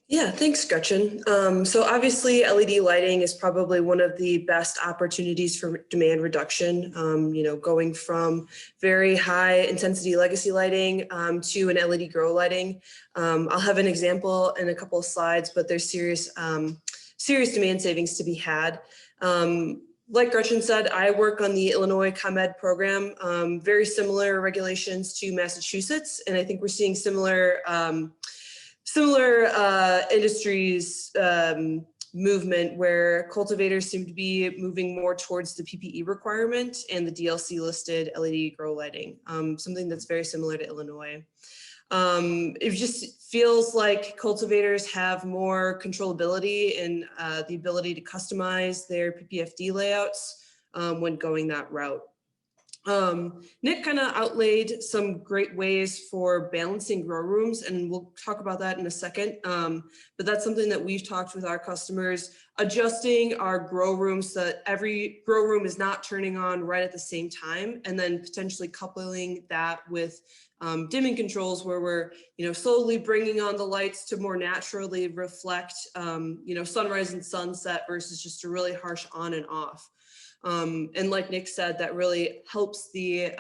Yeah, thanks, Gretchen. So obviously LED lighting is probably one of the best opportunities for demand reduction, going from very high intensity legacy lighting to an LED grow lighting. I'll have an example in a couple of slides, but there's serious demand savings to be had. Like Gretchen said, I work on the Illinois ComEd program, very similar regulations to Massachusetts, and I think we're seeing similar industries movement where cultivators seem to be moving more towards the PPE requirement and the DLC listed LED grow lighting, something that's very similar to Illinois. It just feels like cultivators have more controllability and the ability to customize their PPFD layouts when going that route. Nick kind of outlaid some great ways for balancing grow rooms, and we'll talk about that in a second. But that's something that we've talked with our customers, adjusting our grow rooms so that every grow room is not turning on right at the same time, and then potentially coupling that with dimming controls where we're slowly bringing on the lights to more naturally reflect sunrise and sunset versus just a really harsh on and off. And like Nick said, that really helps the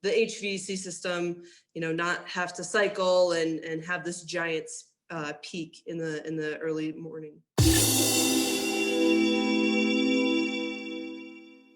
HVAC system, not have to cycle and have this giant peak in the early morning.